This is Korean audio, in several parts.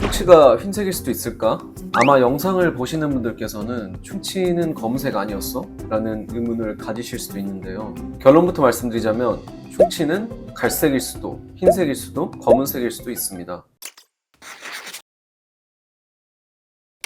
충치가 흰색일 수도 있을까? 아마 영상을 보시는 분들께서는 충치는 검은색 아니었어? 라는 의문을 가지실 수도 있는데요. 결론부터 말씀드리자면 충치는 갈색일 수도, 흰색일 수도, 검은색일 수도 있습니다.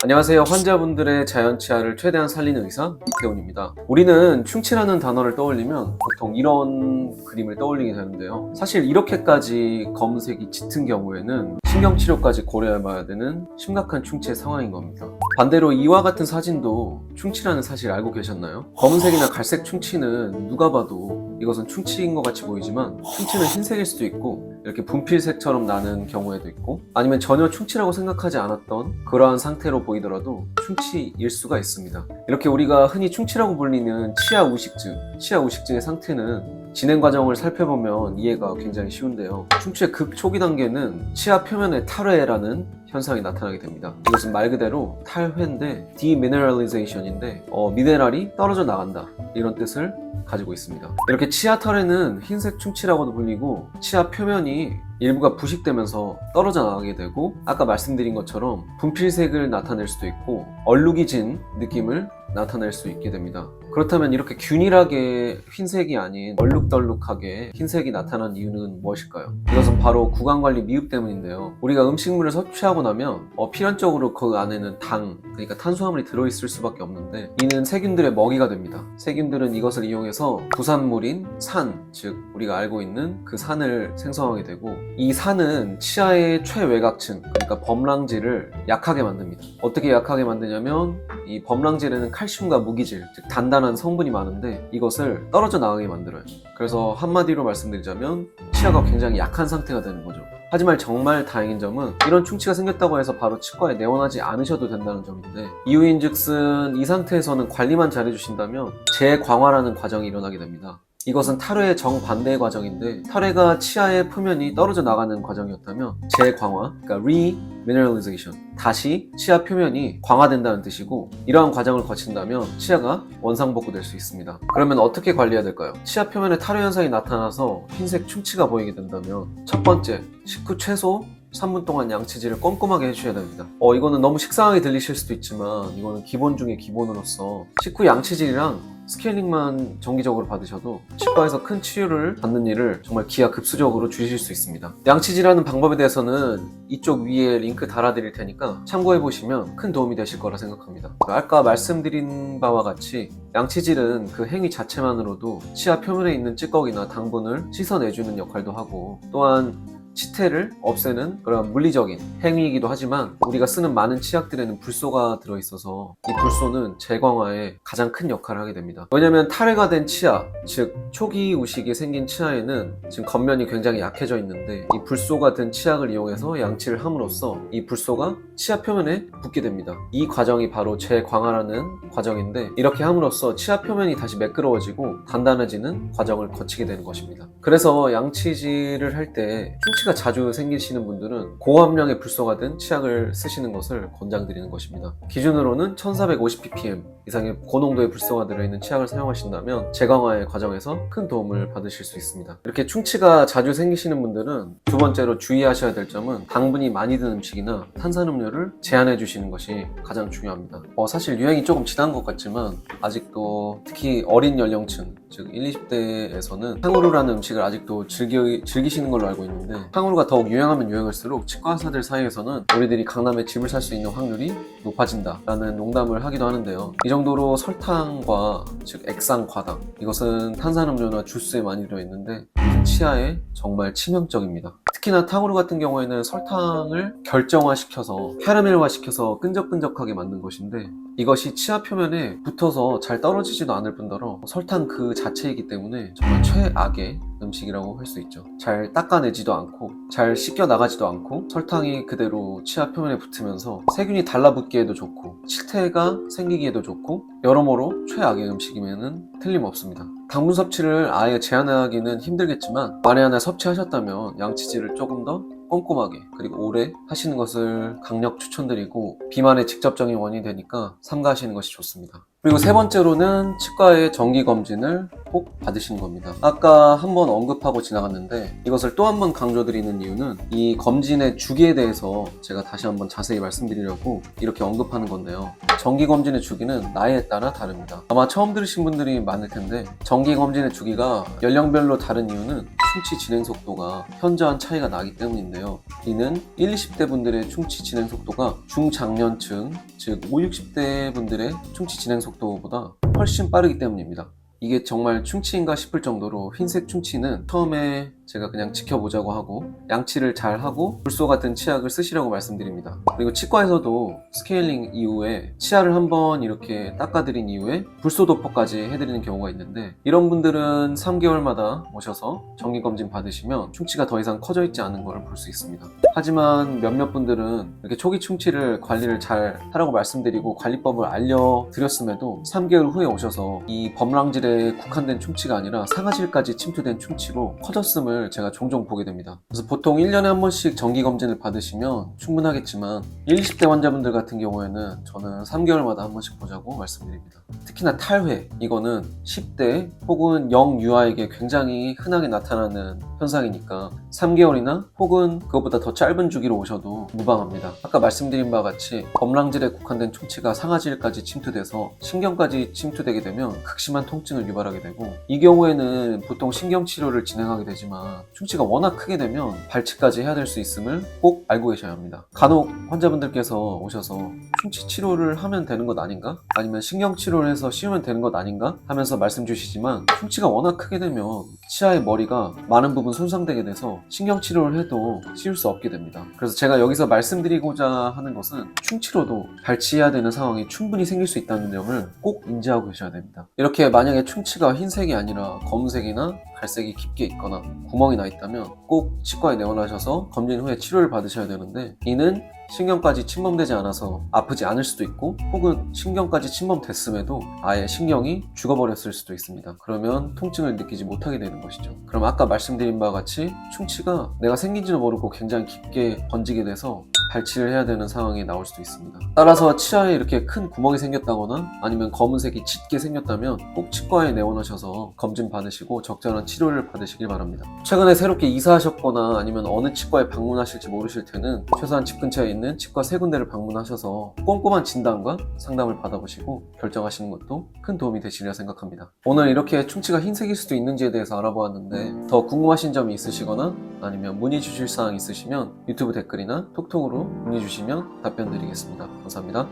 안녕하세요. 환자분들의 자연치아를 최대한 살리는 의사 이태훈입니다. 우리는 충치라는 단어를 떠올리면 보통 이런 그림을 떠올리게 되는데요. 사실 이렇게까지 검은색이 짙은 경우에는 신경치료까지 고려해봐야 되는 심각한 충치의 상황인 겁니다. 반대로 이와 같은 사진도 충치라는 사실 알고 계셨나요? 검은색이나 갈색 충치는 누가 봐도 이것은 충치인 것 같이 보이지만 충치는 흰색일 수도 있고 이렇게 분필색처럼 나는 경우에도 있고 아니면 전혀 충치라고 생각하지 않았던 그러한 상태로 보이더라도 충치일 수가 있습니다. 이렇게 우리가 흔히 충치라고 불리는 치아 우식증의 상태는 진행 과정을 살펴보면 이해가 굉장히 쉬운데요. 충치의 극초기 단계는 치아 표면의 탈회라는 현상이 나타나게 됩니다. 이것은 말 그대로 탈회인데 demineralization인데 미네랄이 떨어져 나간다 이런 뜻을 가지고 있습니다. 이렇게 치아 털에는 흰색 충치라고도 불리고 치아 표면이 일부가 부식되면서 떨어져 나가게 되고 아까 말씀드린 것처럼 분필색을 나타낼 수도 있고 얼룩이 진 느낌을 나타낼 수 있게 됩니다. 그렇다면 이렇게 균일하게 흰색이 아닌 얼룩덜룩하게 흰색이 나타난 이유는 무엇일까요? 이것은 바로 구강관리 미흡 때문인데요. 우리가 음식물을 섭취하고 나면 필연적으로 그 안에는 그러니까 탄수화물이 들어있을 수밖에 없는데 이는 세균들의 먹이가 됩니다. 세균들은 이것을 이용해서 부산물인 산, 즉 우리가 알고 있는 그 산을 생성하게 되고 이 산은 치아의 최외곽층, 그러니까 범랑질을 약하게 만듭니다. 어떻게 약하게 만드냐면 이 범랑질에는 칼슘과 무기질, 즉 단단한 성분이 많은데 이것을 떨어져 나가게 만들어요. 그래서 한마디로 말씀드리자면 치아가 굉장히 약한 상태가 되는 거죠. 하지만 정말 다행인 점은 이런 충치가 생겼다고 해서 바로 치과에 내원하지 않으셔도 된다는 점인데 이유인즉슨 이 상태에서는 관리만 잘해주신다면 재광화라는 과정이 일어나게 됩니다. 이것은 탈회의 정반대의 과정인데 탈회가 치아의 표면이 떨어져 나가는 과정이었다면 재광화, 그러니까 remineralization, 다시 치아 표면이 광화된다는 뜻이고 이러한 과정을 거친다면 치아가 원상복구될 수 있습니다. 그러면 어떻게 관리해야 될까요? 치아 표면에 탈회 현상이 나타나서 흰색 충치가 보이게 된다면 첫 번째, 식후 최소 3분 동안 양치질을 꼼꼼하게 해주셔야 됩니다. 이거는 너무 식상하게 들리실 수도 있지만 이거는 기본 중에 기본으로서 식후 양치질이랑 스케일링만 정기적으로 받으셔도 치과에서 큰 치유를 받는 일을 정말 기하급수적으로 줄이실 수 있습니다. 양치질하는 방법에 대해서는 이쪽 위에 링크 달아드릴 테니까 참고해보시면 큰 도움이 되실 거라 생각합니다. 아까 말씀드린 바와 같이 양치질은 그 행위 자체만으로도 치아 표면에 있는 찌꺼기나 당분을 씻어내주는 역할도 하고 또한 치태를 없애는 그런 물리적인 행위이기도 하지만 우리가 쓰는 많은 치약들에는 불소가 들어있어서 이 불소는 재광화에 가장 큰 역할을 하게 됩니다. 왜냐하면 탈회가 된 치아, 즉 초기 우식이 생긴 치아에는 지금 겉면이 굉장히 약해져 있는데 이 불소가 든 치약을 이용해서 양치를 함으로써 이 불소가 치아 표면에 붙게 됩니다. 이 과정이 바로 재광화라는 과정인데 이렇게 함으로써 치아 표면이 다시 매끄러워지고 단단해지는 과정을 거치게 되는 것입니다. 그래서 양치질을 할 때 충치가 자주 생기시는 분들은 고함량의 불소가 든 치약을 쓰시는 것을 권장드리는 것입니다. 기준으로는 1450ppm 이상의 고농도의 불소가 들어있는 치약을 사용하신다면 재광화의 과정에서 큰 도움을 받으실 수 있습니다. 이렇게 충치가 자주 생기시는 분들은 두 번째로 주의하셔야 될 점은 당분이 많이 든 음식이나 탄산음료를 제한해 주시는 것이 가장 중요합니다. 사실 유행이 조금 지난 것 같지만 아직도 특히 어린 연령층 즉 1, 20대에서는 탕후루라는 음식을 아직도 즐기시는 걸로 알고 있는데 탕후루가 더욱 유행하면 유행할수록 치과 의사들 사이에서는 우리들이 강남에 집을 살 수 있는 확률이 높아진다 라는 농담을 하기도 하는데요. 이 정도로 설탕과 즉 액상 과당 이것은 탄산음료나 주스에 많이 들어있는데 치아에 정말 치명적입니다. 특히나 탕후루 같은 경우에는 설탕을 결정화시켜서 캐러멜화시켜서 끈적끈적하게 만든 것인데 이것이 치아 표면에 붙어서 잘 떨어지지도 않을 뿐더러 설탕 그 자체이기 때문에 정말 최악의 음식이라고 할 수 있죠. 잘 닦아내지도 않고 잘 씻겨 나가지도 않고 설탕이 그대로 치아 표면에 붙으면서 세균이 달라붙기에도 좋고 치태가 생기기에도 좋고 여러모로 최악의 음식임에는 틀림없습니다. 당분 섭취를 아예 제한하기는 힘들겠지만 만에 하나 섭취하셨다면 양치질을 조금 더 꼼꼼하게 그리고 오래 하시는 것을 강력 추천드리고 비만의 직접적인 원인이 되니까 삼가하시는 것이 좋습니다. 그리고 세 번째로는 치과의 정기검진을 꼭 받으시는 겁니다. 아까 한번 언급하고 지나갔는데 이것을 또 한 번 강조드리는 이유는 이 검진의 주기에 대해서 제가 다시 한번 자세히 말씀드리려고 이렇게 언급하는 건데요. 정기검진의 주기는 나이에 따라 다릅니다. 아마 처음 들으신 분들이 많을 텐데 정기검진의 주기가 연령별로 다른 이유는 충치 진행 속도가 현저한 차이가 나기 때문인데요. 이는 1, 20대 분들의 충치 진행 속도가 중장년층, 즉 5, 60대 분들의 충치 진행 속도보다 훨씬 빠르기 때문입니다. 이게 정말 충치인가 싶을 정도로 흰색 충치는 처음에 제가 그냥 지켜보자고 하고 양치를 잘 하고 불소 같은 치약을 쓰시라고 말씀드립니다. 그리고 치과에서도 스케일링 이후에 치아를 한번 이렇게 닦아드린 이후에 불소 도포까지 해드리는 경우가 있는데 이런 분들은 3개월마다 오셔서 정기검진 받으시면 충치가 더 이상 커져 있지 않은 걸 볼 수 있습니다. 하지만 몇몇 분들은 이렇게 초기 충치를 관리를 잘 하라고 말씀드리고 관리법을 알려드렸음에도 3개월 후에 오셔서 이 범랑질에 국한된 충치가 아니라 상아질까지 침투된 충치로 커졌음을 제가 종종 보게 됩니다. 그래서 보통 1년에 한 번씩 정기검진을 받으시면 충분하겠지만 1, 20대 환자분들 같은 경우에는 저는 3개월마다 한 번씩 보자고 말씀드립니다. 특히나 탈회, 이거는 10대 혹은 영유아에게 굉장히 흔하게 나타나는 현상이니까 3개월이나 혹은 그것보다 더 짧은 주기로 오셔도 무방합니다. 아까 말씀드린 바와 같이 범랑질에 국한된 충치가 상아질까지 침투돼서 신경까지 침투되게 되면 극심한 통증을 유발하게 되고 이 경우에는 보통 신경치료를 진행하게 되지만 충치가 워낙 크게 되면 발치까지 해야 될 수 있음을 꼭 알고 계셔야 합니다. 간혹 환자분들께서 오셔서 충치 치료를 하면 되는 것 아닌가? 아니면 신경치료를 해서 씌우면 되는 것 아닌가? 하면서 말씀 주시지만 충치가 워낙 크게 되면 치아의 머리가 많은 부분 손상되게 돼서 신경치료를 해도 씌울 수 없게 됩니다. 그래서 제가 여기서 말씀드리고자 하는 것은 충치로도 발치해야 되는 상황이 충분히 생길 수 있다는 점을 꼭 인지하고 계셔야 됩니다. 이렇게 만약에 충치가 흰색이 아니라 검은색이나 갈색이 깊게 있거나 구멍이 나 있다면 꼭 치과에 내원하셔서 검진 후에 치료를 받으셔야 되는데 이는 신경까지 침범되지 않아서 아프지 않을 수도 있고 혹은 신경까지 침범됐음에도 아예 신경이 죽어버렸을 수도 있습니다. 그러면 통증을 느끼지 못하게 되는 것이죠. 그럼 아까 말씀드린 바와 같이 충치가 내가 생긴지도 모르고 굉장히 깊게 번지게 돼서 발치를 해야 되는 상황이 나올 수도 있습니다. 따라서 치아에 이렇게 큰 구멍이 생겼다거나 아니면 검은색이 짙게 생겼다면 꼭 치과에 내원하셔서 검진 받으시고 적절한 치료를 받으시길 바랍니다. 최근에 새롭게 이사하셨거나 아니면 어느 치과에 방문하실지 모르실 때는 최소한 집 근처에 있는 치과 3군데를 방문하셔서 꼼꼼한 진단과 상담을 받아보시고 결정하시는 것도 큰 도움이 되시리라 생각합니다. 오늘 이렇게 충치가 흰색일 수도 있는지에 대해서 알아보았는데 더 궁금하신 점이 있으시거나 아니면 문의 주실 사항 있으시면 유튜브 댓글이나 톡톡으로 문의 주시면 답변 드리겠습니다. 감사합니다.